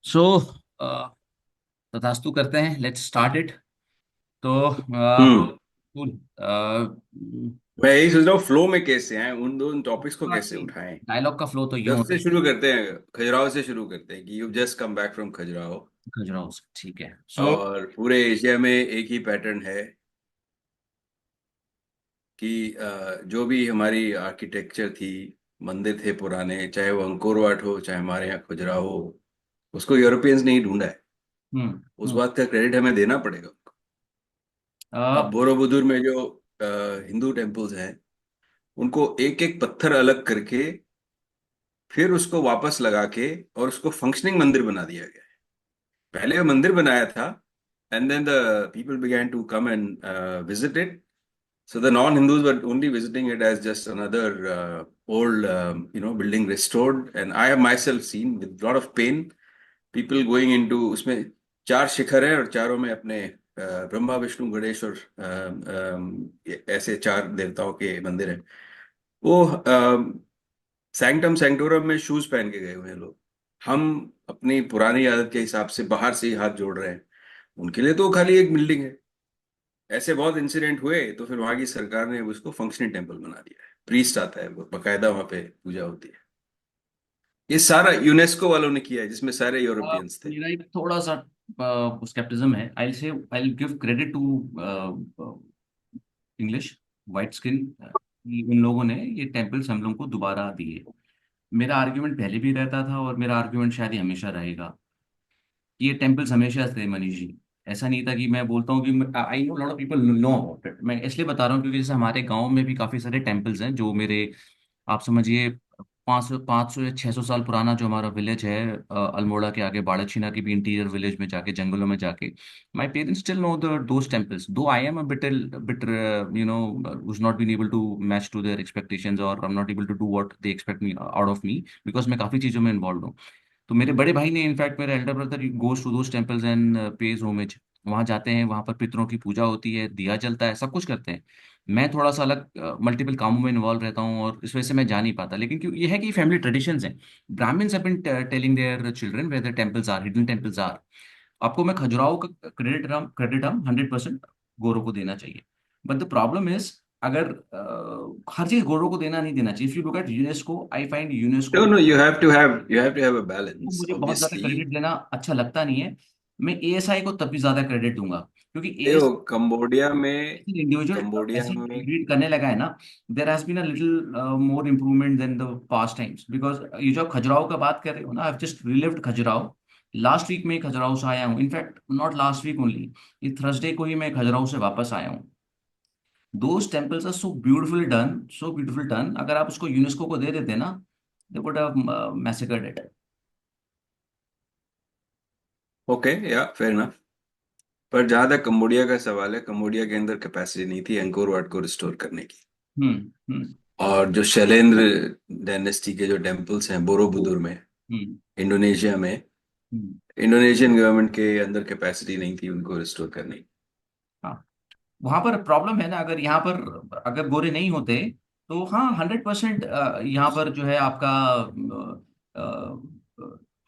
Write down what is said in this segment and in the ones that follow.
सो तथास्तु करते हैं, लेट्स स्टार्ट इट। तो हम्म। उसका मैं यही सोच रहा हूँ फ्लो में कैसे आए, उन दोनों टॉपिक्स को कैसे उठाएं। डायलॉग का फ्लो तो यूं जब होता से है। शुरू करते हैं, खजुराहो से शुरू करते हैं कि you just come back from Khajuraho. Khajuraho से, ठीक है। और पूरे एशिया में एक ही पैटर्न है कि जो भी हमारी आर्किटेक्चर थी, मंदिर थे पुराने, चाहे वो अंकोर वाट हो चाहे हमारे यहाँ खजुराहो हो, उसको यूरोपियंस ने ही ढूंढा है। हम्म उस हम्म बात का क्रेडिट हमें देना पड़ेगा उनको। अब बोरोबुदुर में जो हिंदू टेम्पल्स हैं, उनको एक एक पत्थर अलग करके फिर उसको वापस लगा के और उसको फंक्शनिंग मंदिर बना दिया गया है। पहले वो मंदिर बनाया था, and then the people began to come and visit it. So the non-Hindus were only visiting it as just another old, building restored. And I have myself seen with lot of pain people going into, उसमें चार शिखर है और चारों में अपने ब्रह्मा विष्णु गणेश और ऐसे चार देवताओं के मंदिर हैं। वो सैंक्टम सैंक्टोरम में शूज पहन के गए हुए हैं लोग। हम अपनी पुरानी आदत के हिसाब से बाहर से ही हाथ जोड़ रहे हैं। उनके लिए तो खाली एक बिल्डिंग है। ऐसे बहुत इंसिडेंट हुए तो फिर वहां की सरकार ने उसको फंक्शनल टेम्पल बना दिया है। प्रीस्ट आता है, वो बकायदा वहां पे पूजा होती है। ये सारा यूनेस्को वालों ने किया है, जिसमें सारे यूरोपियंस थे। मेरा एक थोड़ा सा स्केप्टिज्म है। I give credit to English white skin. उन लोगों ने ये टेम्पल्स हम लोगों को दोबारा दिए। मेरा आर्ग्यूमेंट पहले भी रहता था और मेरा आर्ग्यूमेंट शायद ही हमेशा रहेगा। ये टेम्पल्स हमेशा थे मनीष जी। ऐसा नहीं था कि मैं बोलता हूँ कि I know lot of people know about it. मैं इसलिए बता रहा हूँ क्योंकि जैसे हमारे गांव में भी काफी सारे टेम्पल्स हैं जो मेरे, आप समझिए, 500 या 600 साल पुराना जो हमारा विलेज है, अल्मोड़ा के आगे बाड़ाचीना के भी इंटीरियर विलेज में जाके, जंगलों में जाके, my parents still know the those temples, though I am a bit you know was not been able to match to their expectations, or I'm not able to do what they expect me out of me, because मैं काफी चीजों में involve हूँ। तो मेरे बड़े भाई ने, इनफैक्ट मेरा elder brother, goes to those temples and pays homage. वहां जाते हैं, वहां पर पितरों की पूजा होती है, दिया जलता है, सब कुछ करते हैं। मैं थोड़ा सा अलग मल्टीपल कामों में इन्वॉल्व रहता हूँ और इस वजह से मैं जा नहीं पाता। लेकिन क्यों, ये है कि फैमिली ट्रेडिशंस हैं। Brahmins have been telling their children where their temples are, hidden temples are. आपको मैं खजुराहो का क्रेडिट हम 100% गोरों को देना चाहिए। बट द प्रॉब्लम इज, अगर हर चीज गोरों को देना नहीं देना चाहिए। If you look at UNESCO, I find no UNESCO no, you have to have a को बैलेंस मुझे बहुत ज्यादा ऑब्वियसली। क्रेडिट देना अच्छा लगता नहीं है। मैं एएसआई को तब भी ज्यादा क्रेडिट दूंगा, क्योंकि एएस देखो कंबोडिया में, इंडिविजुअल कंबोडिया ऐसे में लीड करने लगा है ना, there has been a little more improvement than the past times. Because ये जो आप खजुराहो का बात कर रहे हो ना, I have just relived Khajuraho. Last week में ही खजुराहो से आया हूँ, in fact not last week only, ये थर्सडे को ही मैं खजुराहो से वापस आया हूँ। Those temples are so beautifully done, so beautiful done. अगर आप उसको यूनेस्को को दे देते ना, they would have massacred it. Okay, yeah fair enough. पर जहां तक कंबोडिया का सवाल है, कंबोडिया के अंदर कैपेसिटी नहीं थी एंकोर वाट को रिस्टोर करने की। हम्म और जो शैलेंद्र डायनेस्टी के जो टेम्पल्स हैं बोरोबुदुर में, हम्म इंडोनेशिया में, हम्म। इंडोनेशियन गवर्नमेंट के अंदर कैपेसिटी नहीं थी उनको रिस्टोर करने की। हाँ, वहां पर प्रॉब्लम है ना। अगर यहाँ पर अगर गोरे नहीं होते तो हाँ, 100% यहाँ पर जो है आपका अ,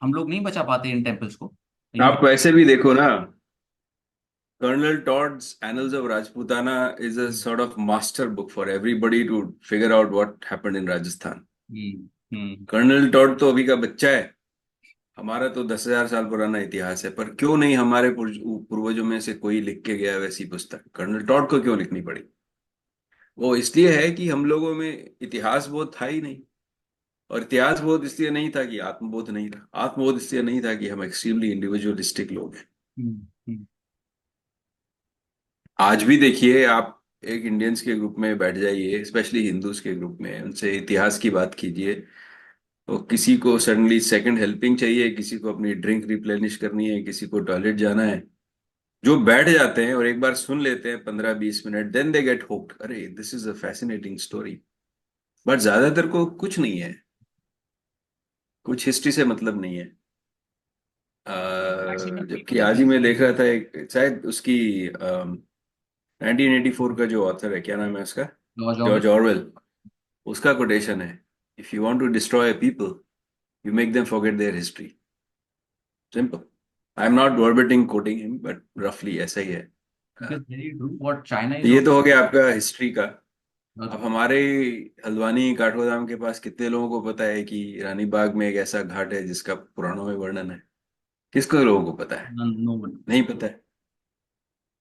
हम लोग नहीं बचा पाते इन टेम्पल्स को। यू आप वैसे भी देखो ना, colonel Tod's annals of Rajputana is a sort of master book for everybody to figure out what happened in Rajasthan. Hmm hmm colonel Tod तो अभी का बच्चा है। हमारा तो 10,000 साल पुराना इतिहास है, पर क्यों नहीं हमारे पूर्वजों में से कोई लिख के गया वैसी पुस्तक कर्नल टॉड को क्यों लिखनी पड़ी? वो इसलिए है कि हम लोगों में इतिहास बोध था ही नहीं। और इतिहास बोध इसलिए नहीं था कि आत्मबोध नहीं था, आत्मबोध इसलिए नहीं था कि हम एक्सट्रीमली इंडिविजुअलिस्टिक लोग हैं। हम्म हम्म आज भी देखिए आप, एक इंडियंस के ग्रुप में बैठ जाइए, स्पेशली हिंदूज के ग्रुप में, उनसे इतिहास की बात कीजिए, तो किसी को सडनली सेकंड हेल्पिंग चाहिए, किसी को अपनी ड्रिंक रिप्लेनिश करनी है, किसी को टॉयलेट जाना है, जो बैठ जाते हैं और एक बार सुन लेते हैं 15-20 मिनट, देन दे गेट होक्ड, अरे this is a fascinating story. But ज्यादातर को कुछ नहीं है, कुछ हिस्ट्री से मतलब नहीं है। एक्चुअली मैं जबकि पीपल आज ही मैं देख रहा था, एक शायद उसकी 1984 का जो ऑथर है, क्या नाम है उसका, लॉज ऑफ, जॉर्ज ऑरवेल, उसका कोटेशन है, if you want to destroy people, you make them forget their history. Simple. I am not verbatim quoting him, but रफली ऐसा ही है। Because very true. What China तो is ये also. तो हो गया आपका हिस्ट्री का। अब Okay. हमारे हल्द्वानी काठगोदाम के पास कितने लोगों को पता है कि रानी बाग में एक ऐसा घाट है जिसका पुराणों में वर्णन है? किसको लोगों को पता है? No one. नहीं पता है।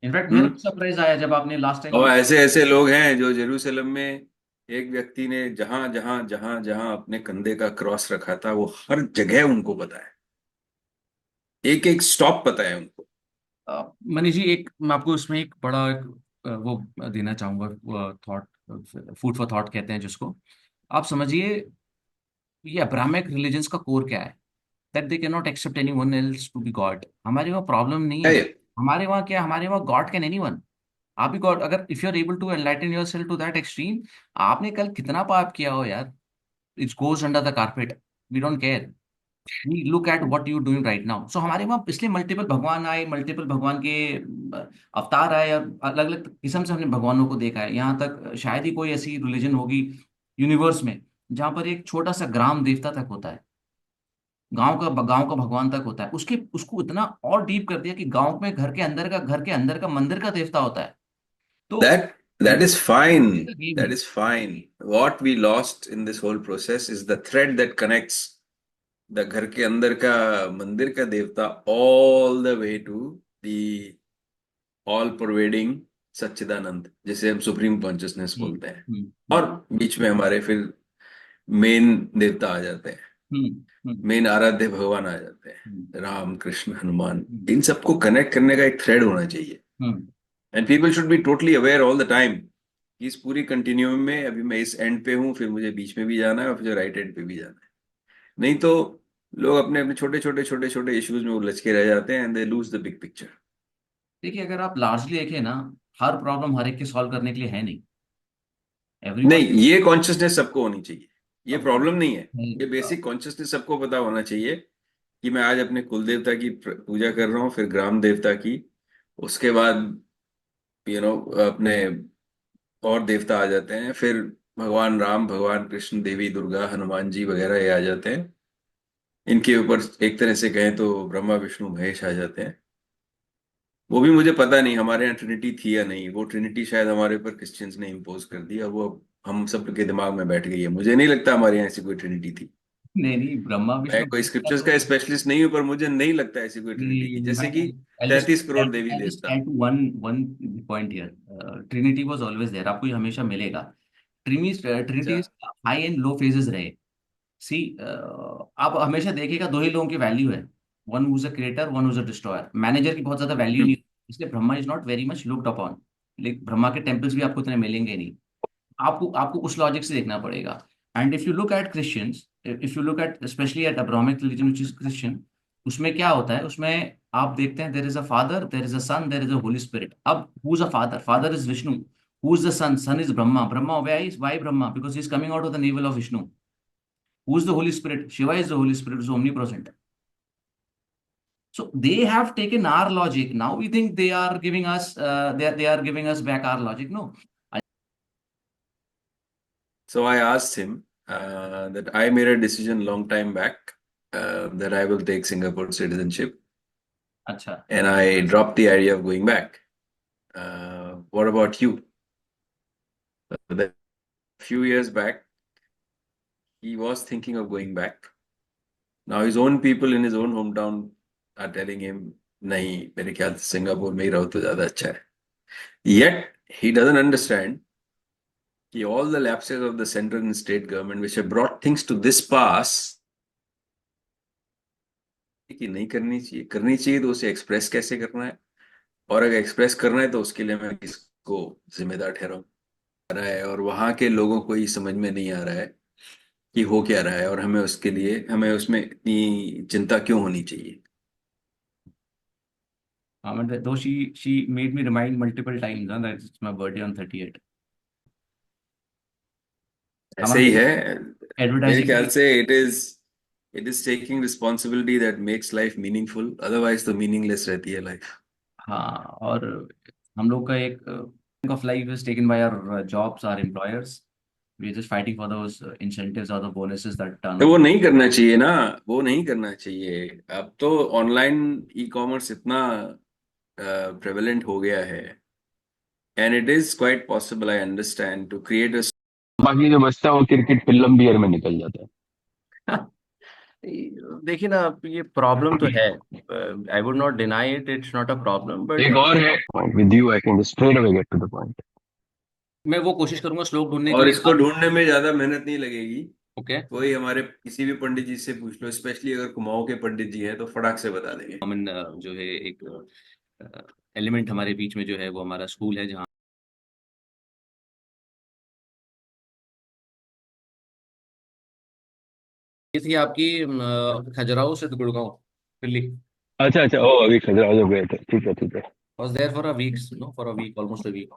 इनफैक्ट मेरे हम्म। को सरप्राइज आया जब आपने लास्ट टाइम और ये. ऐसे ऐसे लोग हैं जो जेरूसलम में एक व्यक्ति ने जहां जहां जहां जहां अपने कंधे का क्रॉस रखा था वो हर जगह उनको पता है, एक एक स्टॉप पता है उनको। मनीष जी, एक मैं आपको इसमें एक बड़ा एक, वो देना चाहूंगा थॉट, फूड फॉर थॉट कहते हैं जिसको. आप समझिए, ये अब्राहमिक रिलीजन्स का कोर क्या है? That they can not accept anyone else to be God. हमारे वहाँ प्रॉब्लम नहीं है. है। हमारे वहाँ क्या है? हमारे वहाँ गॉड कैन एनी वन. आप भी गॉड, अगर if you are able to enlighten your self to that extreme. आपने कल कितना पाप किया हो यार, it's goes under the carpet. We don't care. We look at what you doing right now. So हमारे वहाँ इसलिए मल्टीपल भगवान आए, मल्टीपल भगवान के अवतार आए, और अलग अलग किस्म से हमने भगवानों को देखा है. यहाँ तक शायद ही कोई ऐसी रिलीजन होगी यूनिवर्स में जहां पर एक छोटा सा ग्राम देवता तक होता है. गांव का भगवान तक होता है. उसके उसको इतना और डीप कर दिया कि गांव में घर के अंदर का मंदिर का देवता होता है. तो That that is fine. Game That है. is fine. What we lost in this whole process is the thread that connects the घर के अंदर का मंदिर का देवता all the way to the all pervading सच्चिदानंद, जिसे हम सुप्रीम कॉन्शियसनेस हम्म. बोलते हैं। हम्म. और हम्म. बीच में हमारे फिर मेन देवता आ जाते हैं, हम्म. हम्म. मेन आराध्य भगवान आ जाते हम्म. हैं, राम कृष्ण हनुमान। हम्म. इन सबको कनेक्ट करने का एक थ्रेड होना चाहिए। Hmm. And people should be totally aware all the time. इस पूरी कंटिन्यूम में अभी मैं इस एंड पे हूँ, फिर मुझे बीच में भी जाना है और फिर राइट एंड पे भी जाना है। नहीं तो लोग अपने अपने छोटे छोटे छोटे छोटे इश्यूज में उलझ के रह जाते हैं and they lose the big picture. देखिए, अगर आप लार्जली देखें ना, हर प्रॉब्लम हर एक के सॉल्व करने के लिए है नहीं. एवरीवन. नहीं, ये कॉन्शियसनेस सबको होनी चाहिए। ये अब प्रॉब्लम नहीं है। ये अब- बेसिक कॉन्शियसनेस सबको पता होना चाहिए कि मैं आज अपने कुल देवता की पूजा कर रहा हूँ, फिर ग्राम देवता की, उसके बाद अपने और देवता आ जाते हैं, फिर भगवान राम, भगवान कृष्ण, देवी दुर्गा, हनुमान जी वगैरह ये आ जाते हैं। इनके ऊपर एक तरह से कहें तो ब्रह्मा विष्णु महेश आ जाते हैं। वो भी मुझे पता नहीं हमारे यहाँ ट्रिनिटी थी या नहीं। वो ट्रिनिटी शायद हमारे ऊपर क्रिश्चियंस ने इम्पोज कर दिया, वो अब हम सब के दिमाग में बैठ गई है। मुझे नहीं लगता हमारे यहाँ ऐसी कोई ट्रिनिटी थी। नहीं नहीं, ब्रह्मा मैं विष्णु कोई महेश का स्क्रिप्चर्स तो. का स्पेशलिस्ट नहीं हूँ, पर मुझे नहीं लगता ऐसी कोई ट्रिनिटी थी, जैसे कि I'll just 33 करोड़ I'll, देवी I'll just देवता। add to one point here. Trinity was always there. आपको ये हमेशा मिलेगा. अच्छा। Trinity high and low phases रहे. सी, आप हमेशा देखिएगा दो ही लोगों की वैल्यू है. One who's a creator, one who's a destroyer. Manager की बहुत ज्यादा वैल्यू नहीं. इसलिए Brahma is not very much looked upon. लेकिन ब्रह्मा के टेम्पल्स भी आपको इतने मिलेंगे नहीं. आपको आपको उस लॉजिक से देखना पड़ेगा. And if you look at Christians, if you look at specially at Abrahamic religion which is Christian, उसमें क्या होता है? उसमें आप देखते हैं there is a father, there is a son, there is a holy spirit. अब who is a father? Father is Vishnu. Who is the son? Son is Brahma. Brahma, why Brahma? Because he is coming out of the navel of Vishnu. Who is the Holy Spirit? Shiva is the Holy Spirit, who is omnipresent. So they have taken our logic. Now we think they are giving us, they are giving us back our logic. No. So I asked him that I made a decision long time back that I will take Singapore citizenship, अच्छा. and I dropped the idea of going back. What about you? A few years back, he was thinking of going back. Now his own people in his own hometown are telling him, नहीं, मेरे ख्याल से Singapore में ही रहो तो ज्यादा अच्छा है। Yet he doesn't understand कि all the lapses of the central and state government which have brought things to this pass, कि नहीं करनी चाहिए। करनी चाहिए तो उसे एक्सप्रेस कैसे करना है, और अगर एक्सप्रेस करना है तो उसके लिए मैं किसको जिम्मेदार ठहराऊं। आ रहा है और वहां के लोगों को ही समझ में नहीं आ रहा है कि हो क्या रहा है, और हमें उसके लिए हमें उसमें इतनी चिंता क्यों होनी चाहिए। Though she made me remind multiple times that it's my birthday on 38. ऐसे ही हमारे है। मेरे एडवर्टाइजिंग ख्याल की. से it is taking responsibility that makes life meaningful, otherwise तो मीनिंगलेस रहती है लाइफ। हाँ, और हम लोग का एक of life is taken by our jobs, our employers. We just fighting for those incentives और द बोनसेस दैट टर्न तो अप। वो नहीं करना चाहिए ना, वो नहीं करना चाहिए। अब तो ऑनलाइन ई कॉमर्स इतना प्रेवलेंट हो गया है, and it is quite possible, I understand, to create a बाकी जो बचता है वो क्रिकेट फिल्म बियर में निकल जाता है। देखिए ना, अब ये प्रॉब्लम तो है, I would not deny it, it's not a problem, but एक और है point with you, I can straight away get to the point. मैं वो कोशिश करूंगा श्लोक ढूंढने के और लिए इसको बाद। ढूंढने में ज्यादा मेहनत नहीं लगेगी। ओके। कोई हमारे किसी भी पंडित जी से पूछ लो, स्पेशली अगर कुमाऊं के पंडित जी हैं तो फटाक से बता देंगे। कॉमन जो है एक एलिमेंट हमारे बीच में जो है वो हमारा स्कूल है, जहाँ ये थी आपकी खजुराहो से गुड़गांव दिल्ली। अच्छा अच्छा, ओ अभी खजुराहो गए थे, ठीक है ठीक है। was there for a week, no, for a week, almost a week।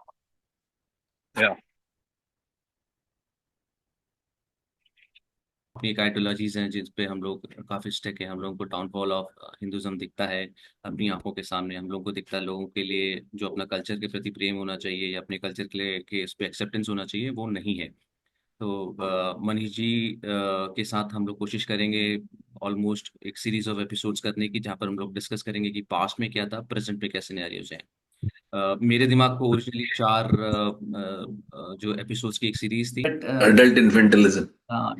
या अपनी एक आइडियोलॉजीज हैं जिस पे हम लोग काफी स्टेक है, हम लोगों को डाउनफॉल ऑफ हिंदुज्म दिखता है अपनी आंखों के सामने, हम लोगों को दिखता है लोगों के लिए जो अपना कल्चर के प्रति प्रेम होना चाहिए या अपने कल्चर के लिए के इस पे एक्सेप्टेंस होना चाहिए, वो नहीं है। तो मनीष जी के साथ हम लोग कोशिश करेंगे ऑलमोस्ट एक सीरीज ऑफ एपिसोड्स करने की, जहाँ पर हम लोग डिस्कस करेंगे कि पास्ट में क्या था, प्रेजेंट में क्या सिनेरियोज हैं। मेरे दिमाग को ओरिजिनली चार जो एपिसोड्स की एक सीरीज थी, but adult infantilism,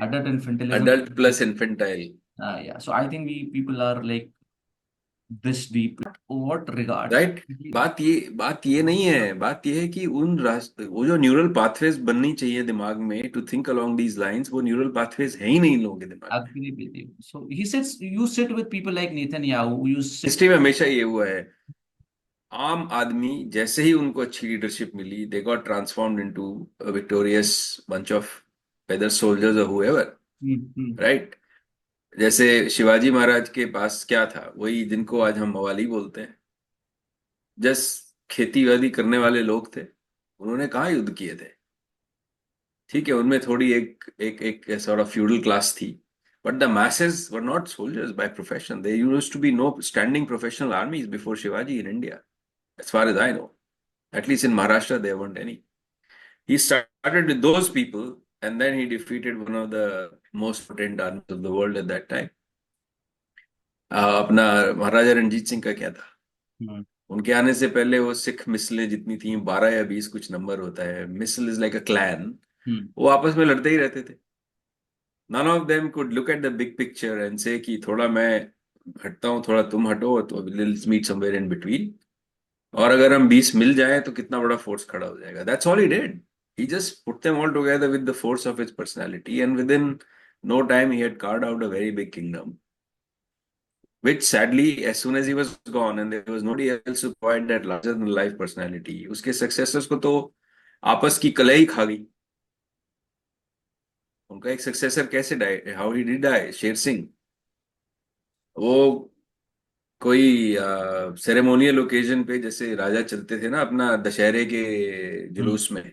adult infantilism. Adult plus infantile. Yeah, so I think we people are like this deep. What regards? Right. बात ये नहीं है, बात ये है कि उन रास्ते, वो जो न्यूरल पाथवेज बननी चाहिए दिमाग में to think along these lines, वो न्यूरल पाथवेज है ही नहीं इन लोगों के दिमाग में। Agree with you. So he says you sit with people like Netanyahu. You sit. History में हमेशा ये हुआ है, आम आदमी जैसे ही उनको अच्छी लीडरशिप मिली, they got transformed into a victorious bunch of weather soldiers और हुएवर। Hmm. राइट। जैसे शिवाजी महाराज के पास क्या था, वही जिनको आज हम मवाली बोलते हैं। जस्ट खेती वादी करने वाले लोग थे, उन्होंने कहाँ युद्ध किए थे। ठीक है, उनमें थोड़ी एक एक एक सॉर्ट ऑफ फ्यूडल क्लास थी, but the masses were not soldiers by profession. There used to be no standing professional armies before Shivaji in India, as far as I know. At least in Maharashtra, there weren't any. He started with those people, and then he defeated one of the most potent armies of the world at that time. अपना महाराजा रणजीत सिंह का क्या था, Hmm. उनके आने से पहले वो सिख मिसलें जितनी थी, 12 या 20 कुछ नंबर होता है, misl is like a clan, Hmm. वो आपस में लड़ते ही रहते थे। none of them could look at the big picture and say कि थोड़ा मैं हटता हूँ, थोड़ा तुम हटो, तो let's meet somewhere in between। और अगर हम 20 मिल जाए तो कितना बड़ा फोर्स खड़ा हो जाएगा। That's all he did. He just put them all together with the force of his personality, and within no time he had carved out a very big kingdom, which sadly, as soon as he was gone and there was nobody else to provide that larger than life personality, उसके successors को तो आपस की कलह ही खा गई। उनका एक सक्सेसर कैसे die, how he did die, Sher Singh. वो कोई सेरेमोनियल ओकेजन पे जैसे राजा चलते थे ना अपना दशहरे के Hmm. जुलूस में,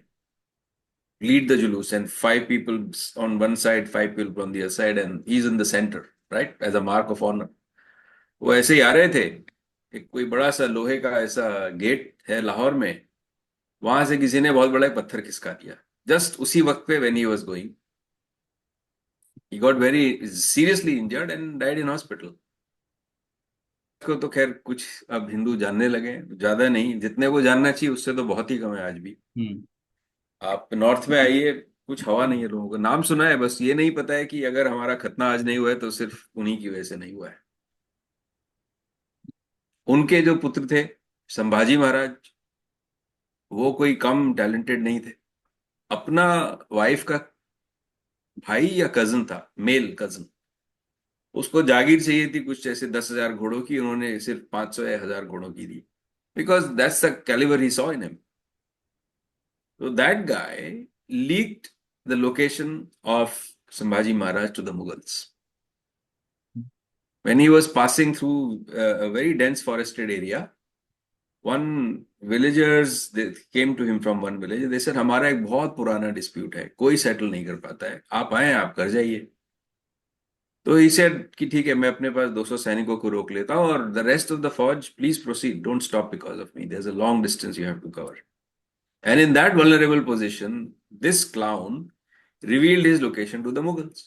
लीड द जुलूस, and 5 people on one side, 5 people on the other side, and he's in the center, right, as a mark of honor। वो ऐसे ही आ रहे थे, एक कोई बड़ा सा लोहे का ऐसा गेट है लाहौर में, वहां से किसी ने बहुत बड़ा एक पत्थर खिसका दिया, जस्ट उसी वक्त पे when he was going, he got very seriously injured and died in hospital. को तो खैर कुछ अब हिंदू जानने लगे हैं, ज्यादा नहीं, जितने को जानना चाहिए उससे तो बहुत ही कम है आज भी। Hmm. आप नॉर्थ में आइए, कुछ हवा नहीं है, लोगों को नाम सुना है, बस ये नहीं पता है कि अगर हमारा खतना आज नहीं हुआ है तो सिर्फ उन्हीं की वजह से नहीं हुआ है। उनके जो पुत्र थे संभाजी महाराज, वो कोई कम टैलेंटेड नहीं थे। अपना वाइफ का भाई या कजन था, मेल कजन, उसको जागीर चाहिए थी कुछ ऐसे 10,000 घोड़ों की, उन्होंने सिर्फ 500 या 1,000 घोड़ों की दी, because that's the calibre he saw in him. So that guy leaked the location of Sambhaji Maharaj to the Mughals. When he was passing through a very dense forested area, one villagers, they came to him from one village. They said, हमारा एक बहुत पुराना dispute है, कोई settle नहीं कर पाता है, आप आए आप कर जाइए। तो he said कि ठीक है, मैं अपने पास 200 सैनिकों को रोक लेता हूँ, और the rest of the फौज please proceed, don't stop because of me, there's a long distance you have to cover। And in that vulnerable position, this clown revealed his location to the Mughals.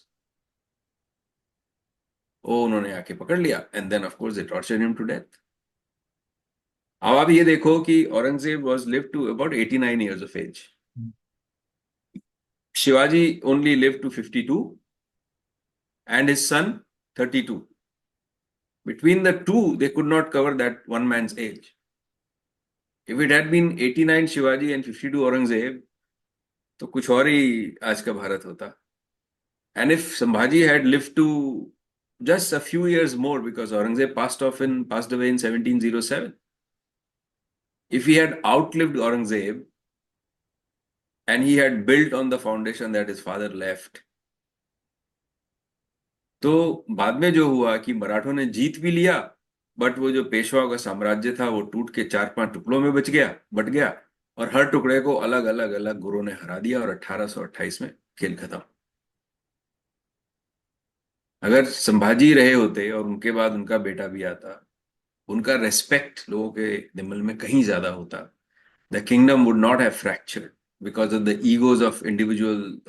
वो उन्होंने आके पकड़ लिया, and then of course they tortured him to death. अब आप ये देखो कि Aurangzeb was lived to about 89 years of age. Shivaji only lived to 52 and his son 32. Between the two, they could not cover that one man's age. If it had been 89 Shivaji and 52 Aurangzeb, तो कुछ और ही आज का भारत होता. And if Sambhaji had lived to just a few years more, because Aurangzeb passed away in 1707. If he had outlived Aurangzeb and he had built on the foundation that his father left, तो बाद में जो हुआ कि मराठों ने जीत भी लिया, बट वो जो पेशवा का साम्राज्य था वो टूट के 4-5 टुकड़ों में बट गया, और हर टुकड़े को अलग अलग अलग गुरुओं ने हरा दिया, और 1828 में खेल खत्म. अगर संभाजी रहे होते और उनके बाद उनका बेटा भी आता, उनका रेस्पेक्ट लोगों के दिल में कहीं ज्यादा होता. The kingdom would not have fractured because of the egos of individual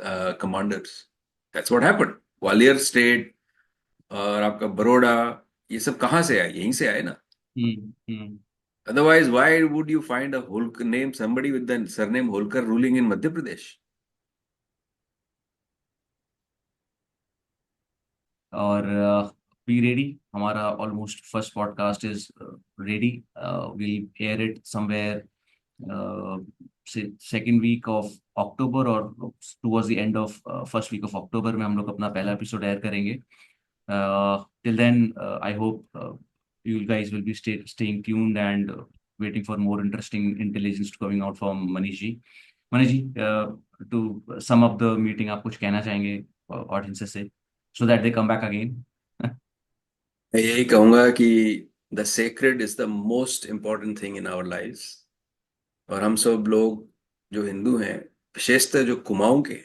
commanders. That's what happened. Gwalior state और आपका बड़ौदा, ये सब कहाँ से आए? यहीं से आए ना. Otherwise, why would you find a Holkar name, somebody with the surname Holkar ruling in Madhya Pradesh? और बी रेडी. हमारा almost first podcast is ready. Will air it somewhere second week of October और towards the end of first week of October में हम लोग अपना पहला episode air करेंगे. Till then I hope you guys will be staying tuned and waiting for more interesting intelligence coming out from Manish ji. Manish ji, to sum up the meeting, आप कुछ कहना चाहेंगे ऑडियंस से so that they come back again? मैं यही कहूंगा कि the sacred is the most important thing in our lives. और हम सब लोग जो हिंदू हैं, विशेषतः जो कुमाऊं के,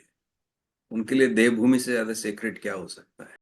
उनके लिए देवभूमि से ज्यादा सेक्रेट क्या हो सकता है.